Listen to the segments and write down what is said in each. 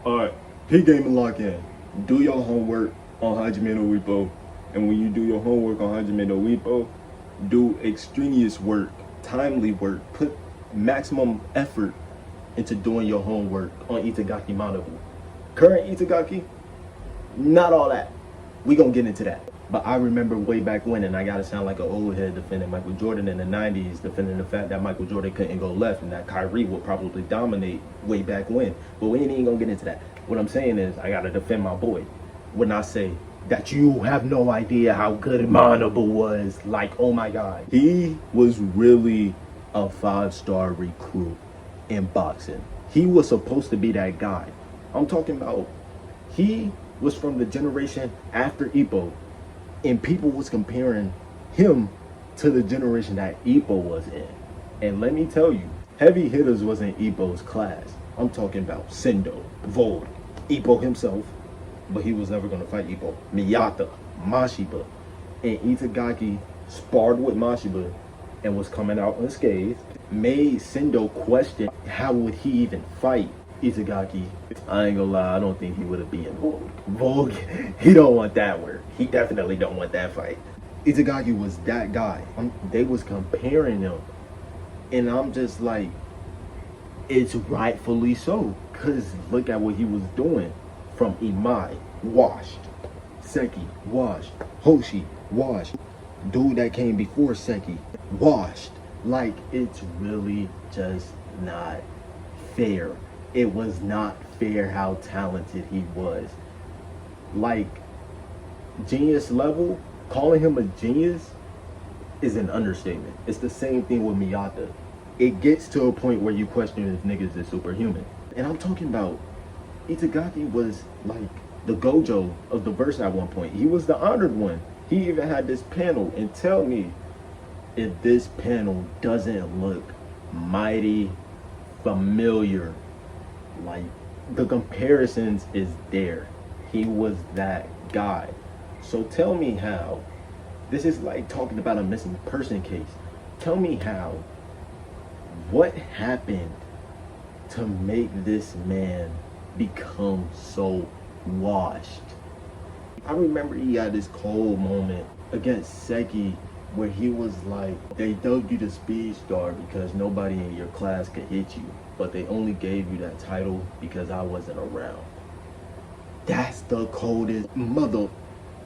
Alright, peak game and lock in. Do your homework on Hajime no Ippo. And when you do your homework on Hajime no Ippo, do extraneous work, timely work, put maximum effort into doing your homework on Itagaki Manabu. Current Itagaki, not all that. We gonna get into that. But I remember way back when, and I gotta sound like an old head defending Michael Jordan in the 90s, defending the fact that Michael Jordan couldn't go left and that Kyrie would probably dominate way back when. But we ain't even gonna get into that. What I'm saying is, I gotta defend my boy when I say that you have no idea how good Manabu was. Like, oh my God. He was really a 5-star recruit in boxing. He was supposed to be that guy. I'm talking about, he was from the generation after Ippo. And people was comparing him to the generation that Ippo was in. And let me tell you, heavy hitters was in Ippo's class. I'm talking about Sendo, Vogue, Ippo himself, but he was never going to fight Ippo. Miyata, Mashiba, and Itagaki sparred with Mashiba and was coming out unscathed. Made Sendo question how would he even fight Itagaki. I ain't gonna lie, I don't think he would have beaten Vogue. Vogue, he don't want that work. He definitely don't want that fight. Itagaki was that guy. They was comparing him. And I'm just like, it's rightfully so. Because look at what he was doing. From Imai, washed. Seki, washed. Hoshi, washed. Dude that came before Seki, washed. Like, it's really just not fair. It was not fair how talented he was. Like, genius level, calling him a genius is an understatement. It's the same thing with Miyata. It gets to a point where you question if niggas is superhuman. And I'm talking about Itagaki was like the Gojo of the verse at one point. He was the honored one. He even had this panel, and tell me if this panel doesn't look mighty familiar. Like, the comparisons is there. He was that guy. So tell me how. This is like talking about a missing person case. Tell me how. What happened to make this man become so washed? I remember he had this cold moment against Seki where he was like, they dubbed you the speed star because nobody in your class could hit you, but they only gave you that title because I wasn't around. That's the coldest mother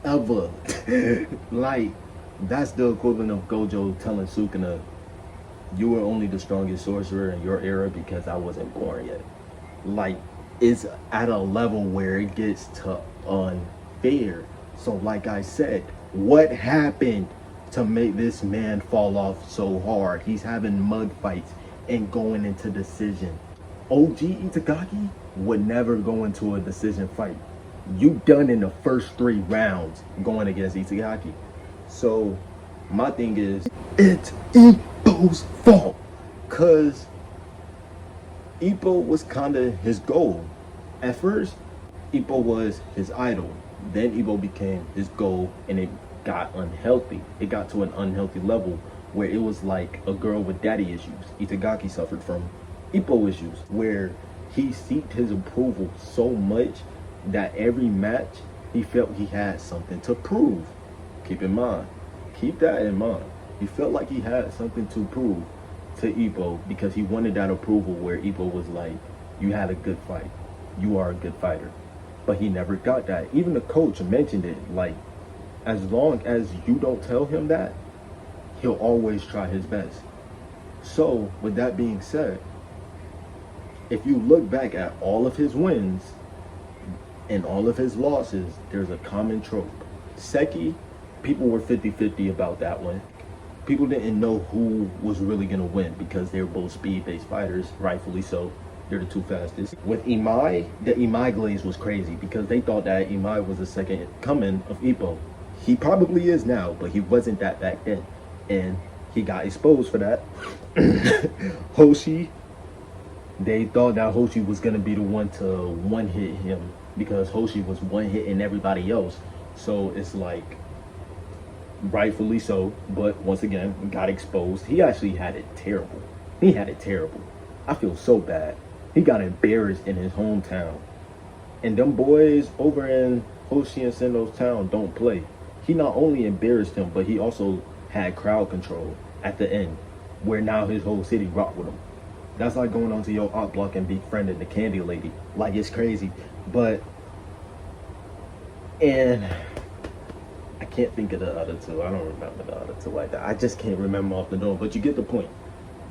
ever. Like, that's the equivalent of Gojo telling Sukuna, you were only the strongest sorcerer in your era because I wasn't born yet. Like, it's at a level where it gets to unfair. So like I said, what happened to make this man fall off so hard? He's having mud fights and going into decision. OG Itagaki would never go into a decision fight. You done in the first 3 rounds going against Itagaki. So my thing is, it's Ippo's fault. Cause Ippo was kinda his goal. At first, Ippo was his idol. Then Ippo became his goal, and it got unhealthy. It got to an unhealthy level where it was like a girl with daddy issues. Itagaki suffered from Ippo issues, where he sought his approval so much that every match he felt he had something to prove. Keep that in mind. He felt like he had something to prove to Ippo because he wanted that approval where Ippo was like, you had a good fight. You are a good fighter. But he never got that. Even the coach mentioned it, like, as long as you don't tell him that, he'll always try his best. So, with that being said, if you look back at all of his wins and all of his losses, there's a common trope. Seki, people were 50-50 about that one. People didn't know who was really going to win because they were both speed-based fighters, rightfully so. They're the 2 fastest. With Imai, the Imai glaze was crazy because they thought that Imai was the second coming of Ippo. He probably is now, but he wasn't that back then. And he got exposed for that. Hoshi, they thought that Hoshi was going to be the one to one-hit him because Hoshi was one-hitting everybody else. So it's like, rightfully so, but once again, got exposed. He actually had it terrible. He had it terrible. I feel so bad. He got embarrassed in his hometown And them boys over in Hoshi and Sendo's town don't play. He not only embarrassed him, but he also had crowd control at the end, where now his whole city rocked with him. That's like going onto your art block and befriending the candy lady. Like, it's crazy. But, and I can't think of the other two. I don't remember the other two like that. I just can't remember off the dome. But you get the point.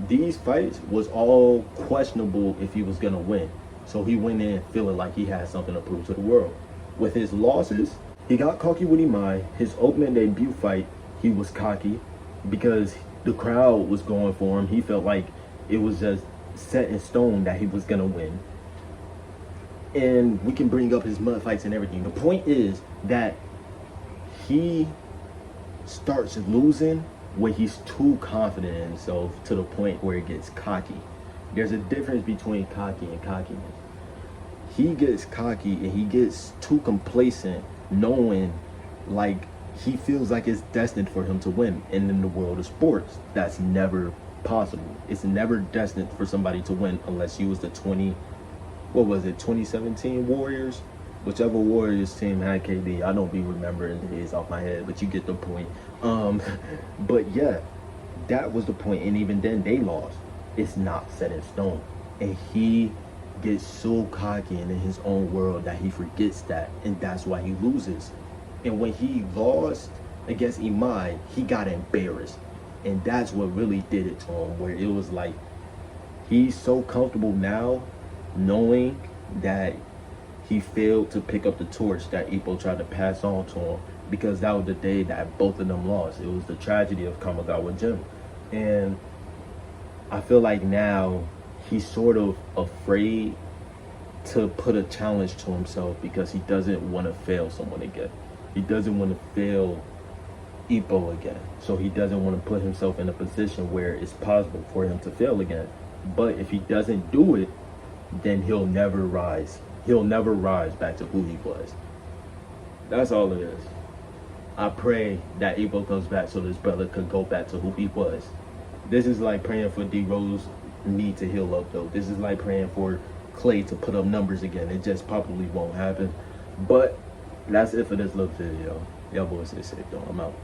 These fights was all questionable if he was gonna win. So he went in feeling like he had something to prove to the world. With his losses, he got cocky with Imai. His opening debut fight, he was cocky because the crowd was going for him. He felt like it was just set in stone that he was gonna win. And we can bring up his mud fights and everything. The point is that he starts losing when he's too confident in himself to the point where he gets cocky. There's a difference between cocky and cockiness. He gets cocky and he gets too complacent, knowing like he feels like it's destined for him to win. And in the world of sports, that's never possible. It's never destined for somebody to win unless you was the 2017 Warriors? Whichever Warriors team had KD. I don't be remembering the days off my head, but you get the point. But yeah, that was the point. And even then they lost. It's not set in stone. And he gets so cocky and in his own world that he forgets that, and that's why he loses. And when he lost against Imai, he got embarrassed, and that's what really did it to him, where it was like he's so comfortable now knowing that he failed to pick up the torch that Ippo tried to pass on to him, because that was the day that both of them lost. It was the tragedy of Kamigawa Gym. And I feel like now he's sort of afraid to put a challenge to himself because he doesn't want to fail someone again. He doesn't want to fail Ippo again. So he doesn't want to put himself in a position where it's possible for him to fail again. But if he doesn't do it, then he'll never rise. He'll never rise back to who he was. That's all it is. I pray that Ippo comes back so this brother could go back to who he was. This is like praying for D-Rose need to heal up though. This is like praying for Clay to put up numbers again. It just probably won't happen. But that's it for this little video. Y'all boys stay safe though. I'm out.